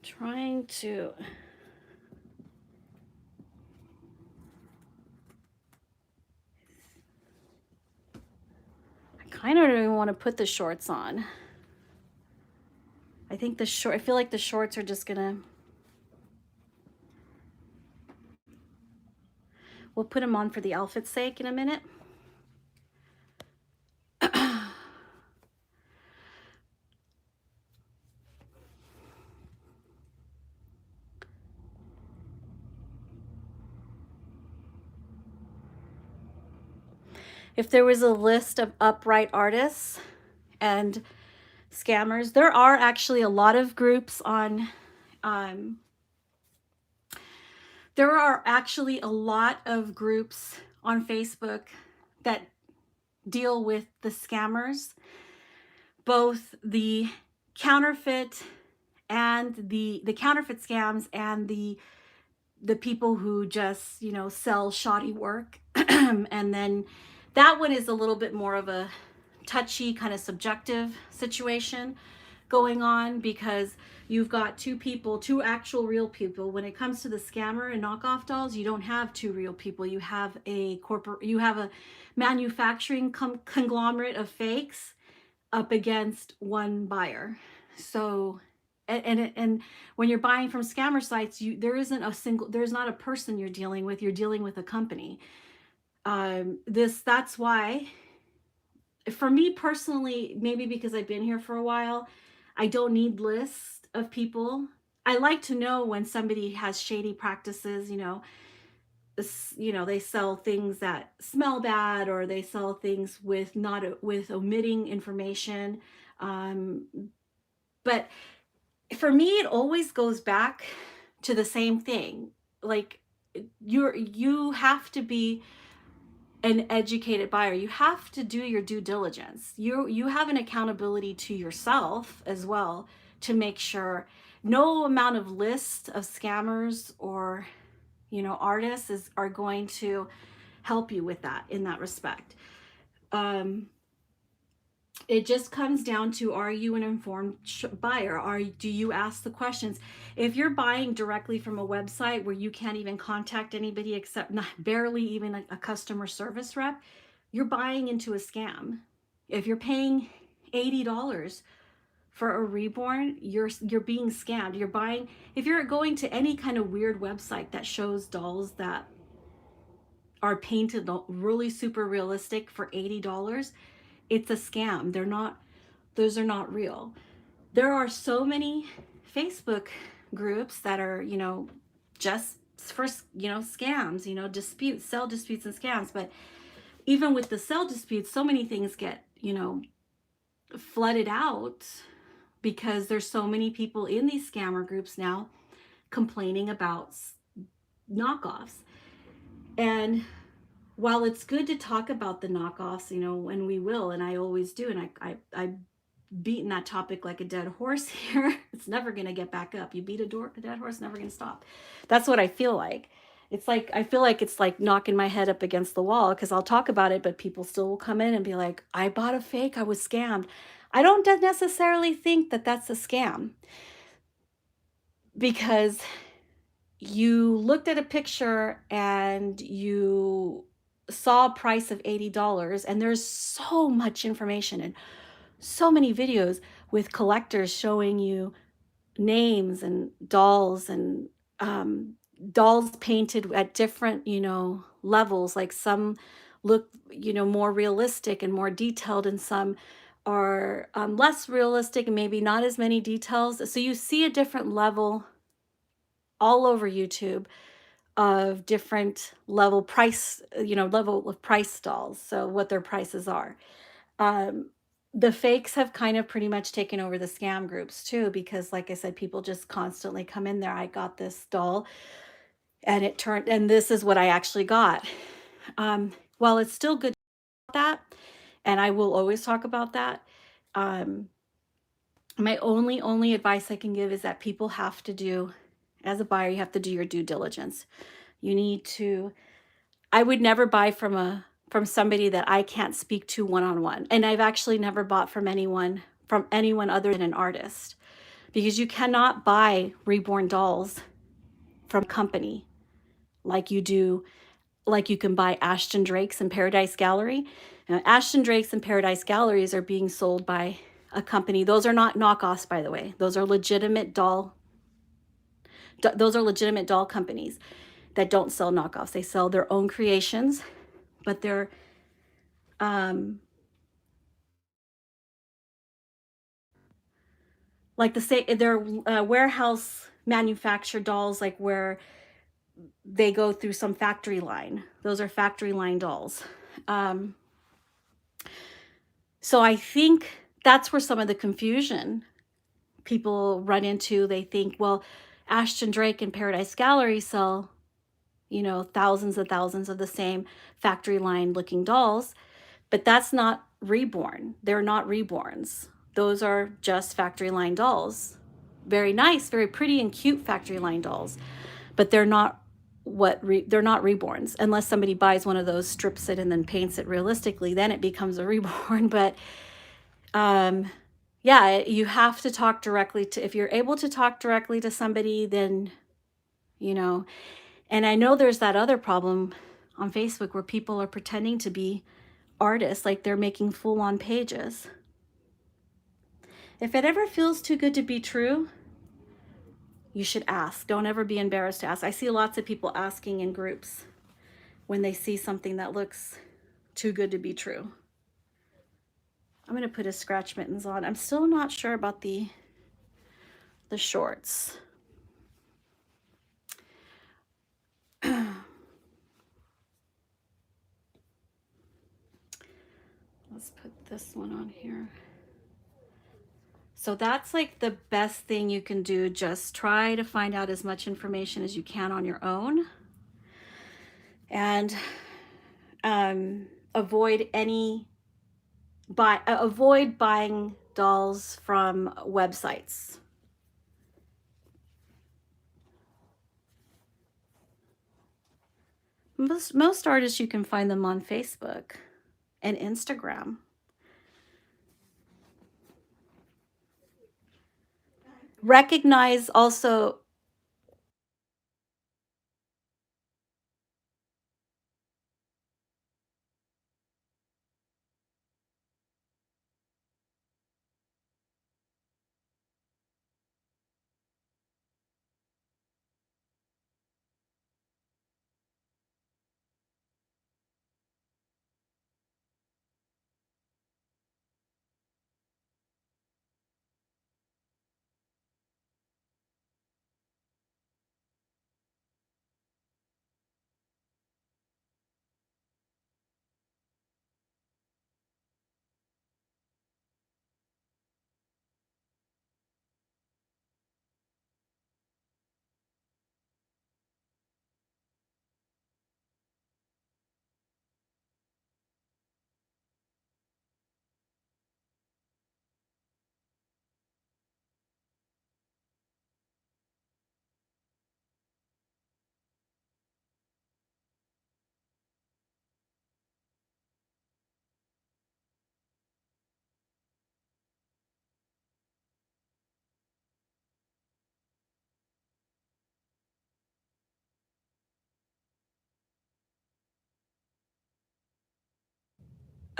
Trying to I kind of don't even want to put the shorts on. I think I feel like the shorts are just gonna, we'll put them on for the outfit's sake in a minute. If there was a list of upright artists and scammers, there are actually a lot of groups on, there are actually a lot of groups on Facebook that deal with the scammers, both the counterfeit and the counterfeit scams and the people who just, you know, sell shoddy work. And then that one is a little bit more of a touchy kind of subjective situation going on, because you've got two actual real people. When it comes to the scammer and knockoff dolls, you don't have two real people. You have a manufacturing conglomerate of fakes up against one buyer. So and when you're buying from scammer sites, there's not a person you're dealing with. You're dealing with a company. That's why, for me personally, maybe because I've been here for a while, I don't need lists of people. I like to know when somebody has shady practices, you know, they sell things that smell bad, or they sell things with omitting information. But for me, it always goes back to the same thing. Like, you have to be an educated buyer. You have to do your due diligence. You have an accountability to yourself as well, to make sure no amount of list of scammers or, you know, artists are going to help you with that, in that respect. It just comes down to, are you an informed buyer? Do you ask the questions? If you're buying directly from a website where you can't even contact anybody except barely even a customer service rep, you're buying into a scam. If you're paying $80 for a Reborn, you're being scammed. If you're going to any kind of weird website that shows dolls that are painted really super realistic for $80, it's a scam. Those are not real. There are so many Facebook groups that are, you know, just for, you know, scams, you know, sell disputes and scams. But even with the sell disputes, so many things get, you know, flooded out, because there's so many people in these scammer groups now complaining about knockoffs. And while it's good to talk about the knockoffs, you know, and we will, and I always do, and I've beaten that topic like a dead horse here. It's never going to get back up. You beat a dead horse, never going to stop. That's what I feel like. It's like, I feel like it's like knocking my head up against the wall, because I'll talk about it, but people still will come in and be like, I bought a fake, I was scammed. I don't necessarily think that that's a scam, because you looked at a picture and you saw a price of $80, and there's so much information and so many videos with collectors showing you names and dolls, and dolls painted at different, you know, levels. Like some look, you know, more realistic and more detailed, and some are less realistic and maybe not as many details. So you see a different level all over YouTube of different level of price dolls, so what their prices are. The fakes have kind of pretty much taken over the scam groups too, because like I said, people just constantly come in there. I got this doll And this is what I actually got. While it's still good to talk about that, and I will always talk about that, um, my only advice I can give is that people have to do, as a buyer, you have to do your due diligence. You need to, I would never buy from somebody that I can't speak to one-on-one. And I've actually never bought from anyone other than an artist, because you cannot buy Reborn dolls from a company like you can buy Ashton Drake's and Paradise Gallery. Now, Ashton Drake's and Paradise Galleries are being sold by a company. Those are not knockoffs, by the way. Those are legitimate doll companies that don't sell knockoffs. They sell their own creations, but they're like they're warehouse manufactured dolls, like where they go through some factory line. Those are factory line dolls. So I think that's where some of the confusion people run into. They think, well, Ashton Drake and Paradise Gallery sell, thousands and thousands of the same factory line looking dolls, but that's not Reborn. They're not Reborns. Those are just factory line dolls. Very nice, very pretty and cute factory line dolls, but they're not they're not Reborns, unless somebody buys one of those, strips it, and then paints it realistically. Then it becomes a Reborn. But yeah, you have to talk directly to, if you're able to talk directly to somebody, then, and I know there's that other problem on Facebook where people are pretending to be artists, like they're making full-on pages. If it ever feels too good to be true, you should ask. Don't ever be embarrassed to ask. I see lots of people asking in groups when they see something that looks too good to be true. I'm going to put his scratch mittens on. I'm still not sure about the shorts. Let's put this one on here. So that's like the best thing you can do. Just try to find out as much information as you can on your own, and avoid buying dolls from websites. Most artists, you can find them on Facebook and Instagram. Recognize also,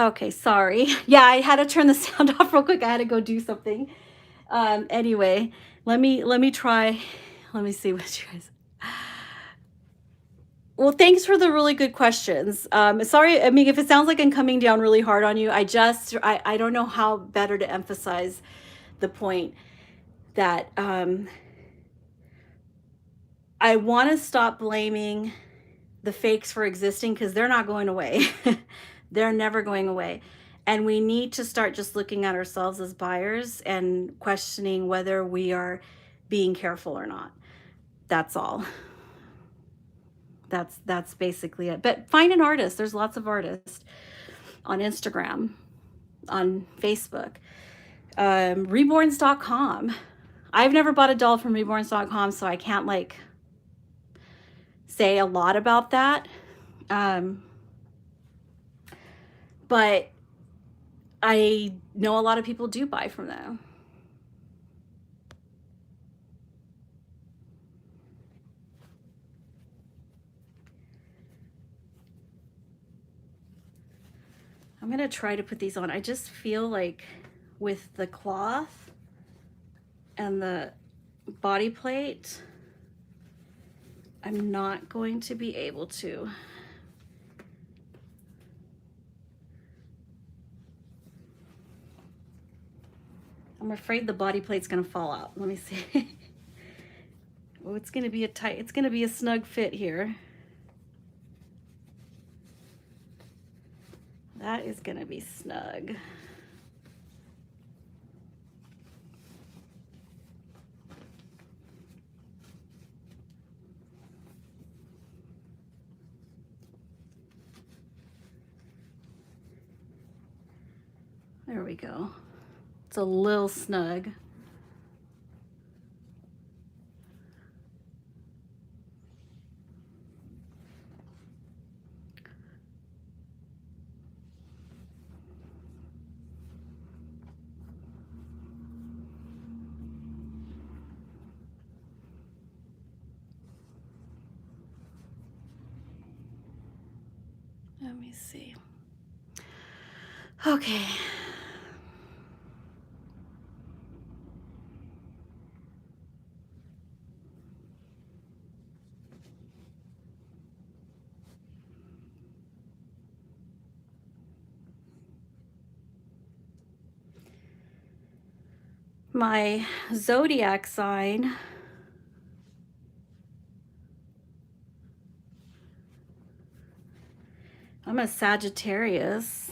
okay, sorry. Yeah, I had to turn the sound off real quick. I had to go do something. Anyway, let me try. Let me see what you guys. Well, thanks for the really good questions. Sorry, I mean, if it sounds like I'm coming down really hard on you, I don't know how better to emphasize the point that I want to stop blaming the fakes for existing, because they're not going away. They're never going away. And we need to start just looking at ourselves as buyers and questioning whether we are being careful or not. That's all. That's basically it. But find an artist. There's lots of artists on Instagram, on Facebook. Reborns.com. I've never bought a doll from Reborns.com, so I can't like say a lot about that. But I know a lot of people do buy from them. I'm gonna try to put these on. I just feel like with the cloth and the body plate, I'm not going to be able to. I'm afraid the body plate's gonna fall out. Let me see. Oh, it's gonna be a snug fit here. That is gonna be snug. There we go. It's a little snug. Let me see. Okay. My zodiac sign, I'm a Sagittarius.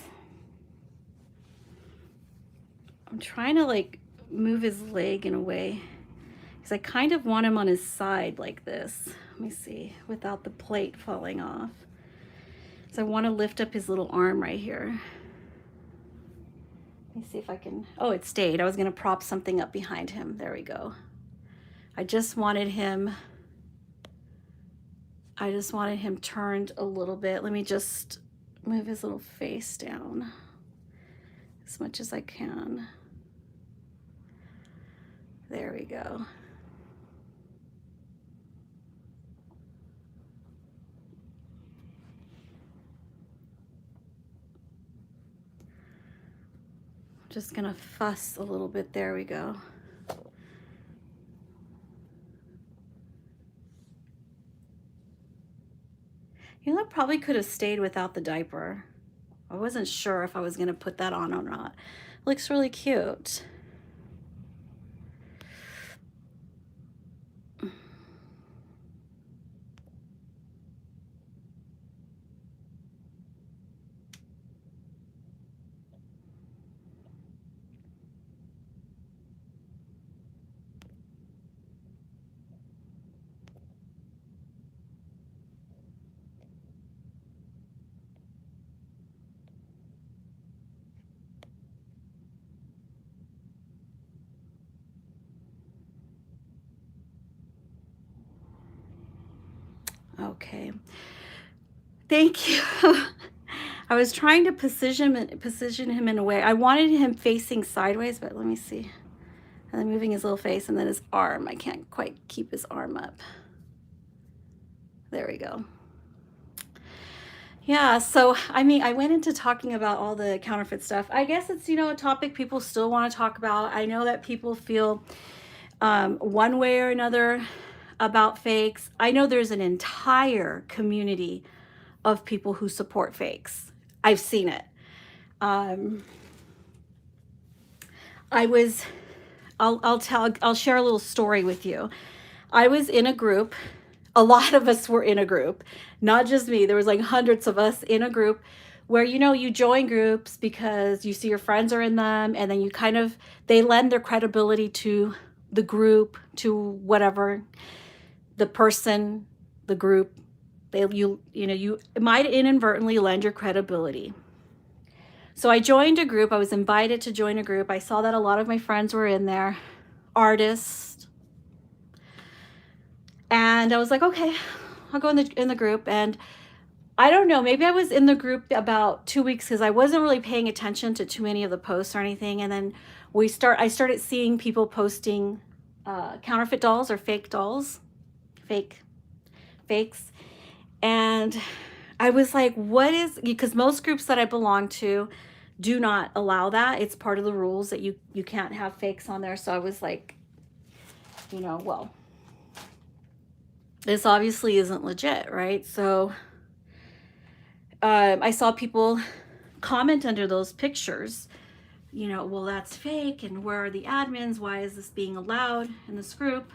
I'm trying to like move his leg in a way because I kind of want him on his side like this. Let me see, without the plate falling off. So I want to lift up his little arm right here. Let me see if I can, oh, it stayed. I was gonna prop something up behind him. There we go. I just wanted him turned a little bit. Let me just move his little face down as much as I can. There we go. Just gonna fuss a little bit. There we go. You know, that probably could have stayed without the diaper. I wasn't sure if I was gonna put that on or not. Looks really cute. Okay, thank you. I was trying to position him in a way. I wanted him facing sideways, but let me see. And then moving his little face and then his arm. I can't quite keep his arm up. There we go. Yeah, so I mean, I went into talking about all the counterfeit stuff. I guess it's, you know, a topic people still want to talk about. I know that people feel one way or another about fakes. I know there's an entire community of people who support fakes. I've seen it. I'll share a little story with you. I was in a group. A lot of us were in a group, not just me. There was like hundreds of us in a group where, you know, you join groups because you see your friends are in them, and then you kind of, they lend their credibility to the group, to whatever, the person, the group, You might inadvertently lend your credibility. So I joined a group. I was invited to join a group. I saw that a lot of my friends were in there, artists. And I was like, okay, I'll go in the group. And I don't know, maybe I was in the group about 2 weeks because I wasn't really paying attention to too many of the posts or anything. And then I started seeing people posting counterfeit dolls or fake dolls, fakes. And I was like, what is, because most groups that I belong to do not allow that. It's part of the rules that you can't have fakes on there. So I was like, well, this obviously isn't legit, right? So I saw people comment under those pictures, well, that's fake, and where are the admins? Why is this being allowed in this group?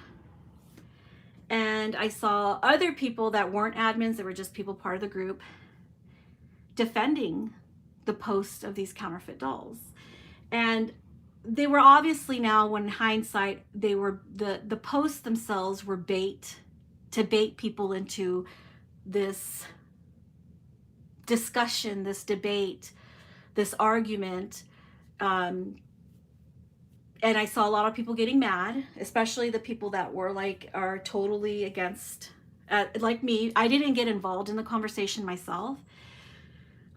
And I saw other people that weren't admins, that were just people part of the group, defending the post of these counterfeit dolls. And they were obviously, now when in hindsight, they were, the posts themselves were bait to bait people into this discussion, this debate, this argument. And I saw a lot of people getting mad, especially the people that are totally against, like me. I didn't get involved in the conversation myself.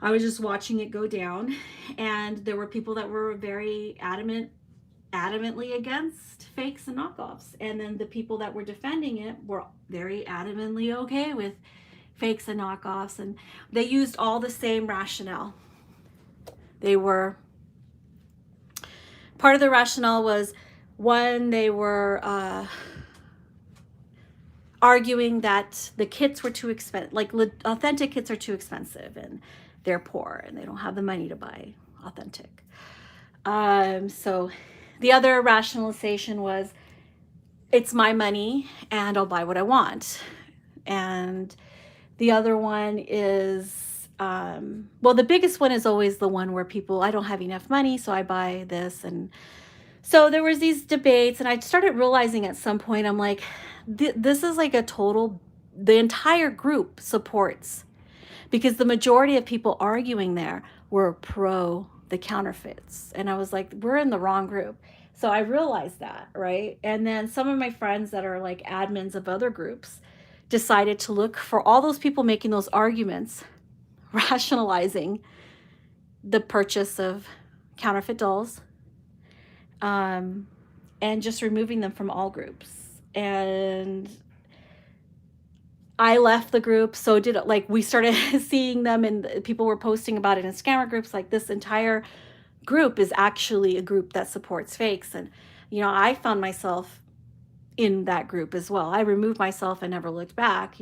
I was just watching it go down, and there were people that were very adamantly against fakes and knockoffs. And then the people that were defending it were very adamantly okay with fakes and knockoffs, and they used all the same rationale. Part of the rationale was, one, they were arguing that the kits were too expensive, like authentic kits are too expensive, and they're poor and they don't have the money to buy authentic. So the other rationalization was, it's my money and I'll buy what I want. And the other one is, well, the biggest one is always the one where people, I don't have enough money, so I buy this. And so there was these debates, and I started realizing at some point, I'm like, this is like the entire group supports, because the majority of people arguing there were pro the counterfeits. And I was like, we're in the wrong group. So I realized that, right? And then some of my friends that are like admins of other groups decided to look for all those people making those arguments, rationalizing the purchase of counterfeit dolls, and just removing them from all groups. And I left the group, so we started seeing them, and people were posting about it in scammer groups. Like, this entire group is actually a group that supports fakes. And, I found myself in that group as well. I removed myself and never looked back,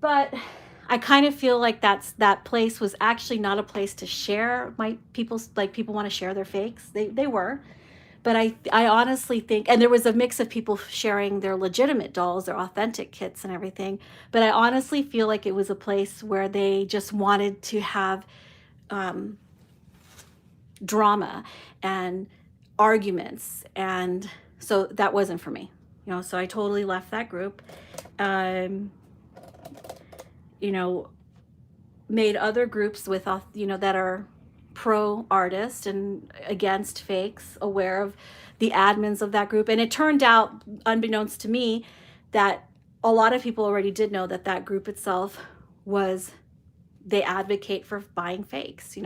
But I kind of feel like that place was actually not a place to share people want to share their fakes. They were. But I honestly think, and there was a mix of people sharing their legitimate dolls, their authentic kits and everything. But I honestly feel like it was a place where they just wanted to have drama and arguments. And so that wasn't for me, so I totally left that group. Made other groups with, that are pro artist and against fakes, aware of the admins of that group. And it turned out, unbeknownst to me, that a lot of people already did know that group itself they advocate for buying fakes,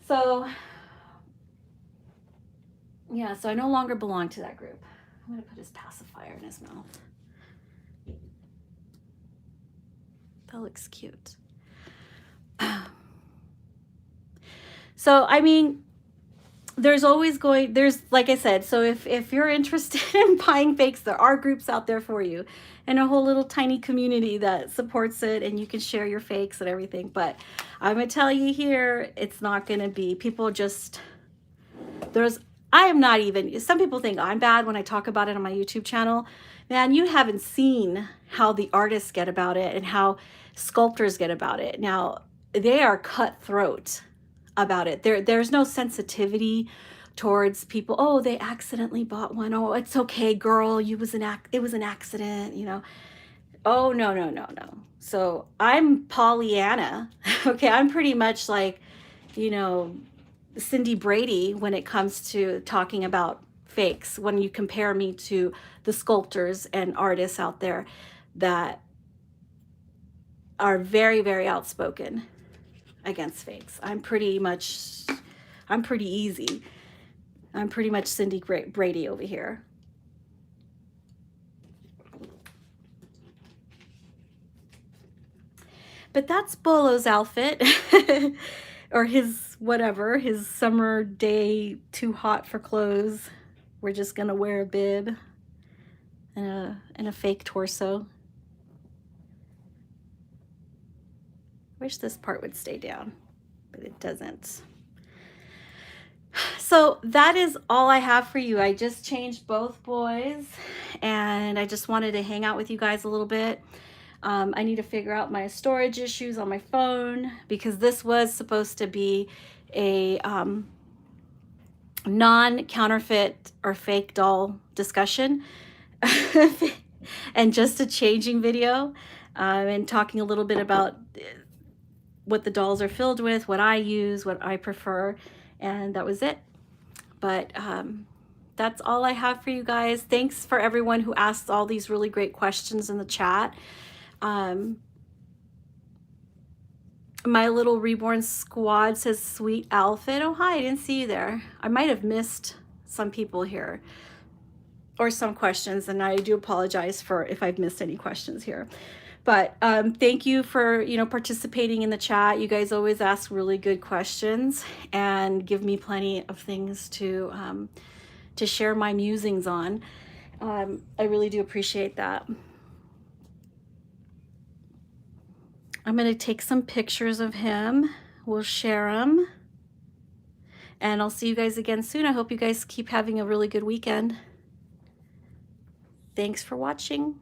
So, yeah, so I no longer belong to that group. I'm going to put his pacifier in his mouth. That looks cute. So, I mean, there's like I said, so if you're interested in buying fakes, there are groups out there for you, and a whole little tiny community that supports it, and you can share your fakes and everything. But I'm going to tell you here, it's not going to be, some people think I'm bad when I talk about it on my YouTube channel. Man, you haven't seen how the artists get about it and how sculptors get about it. Now, they are cutthroat about it. There's no sensitivity towards people. Oh, they accidentally bought one. Oh, it's okay, girl. It was an accident, Oh, no, no, no, no. So I'm Pollyanna. Okay, I'm pretty much like, you know, Cindy Brady when it comes to talking about fakes. When you compare me to the sculptors and artists out there that are very, very outspoken against fakes. I'm pretty easy. I'm pretty much Cindy Brady over here. But that's Bolo's outfit. Or his whatever, his summer day too hot for clothes. We're just gonna wear a bib and a fake torso. Wish this part would stay down, but it doesn't. So that is all I have for you. I just changed both boys and I just wanted to hang out with you guys a little bit. I need to figure out my storage issues on my phone because this was supposed to be a non-counterfeit or fake doll discussion and just a changing video and talking a little bit about what the dolls are filled with, what I use, what I prefer, and that was it. But that's all I have for you guys. Thanks for everyone who asked all these really great questions in the chat. My little Reborn squad says sweet outfit. Oh, hi, I didn't see you there. I might have missed some people here or some questions, and I do apologize for if I've missed any questions here. But thank you for, you know, participating in the chat. You guys always ask really good questions and give me plenty of things to share my musings on. I really do appreciate that. I'm going to take some pictures of him. We'll share them. And I'll see you guys again soon. I hope you guys keep having a really good weekend. Thanks for watching.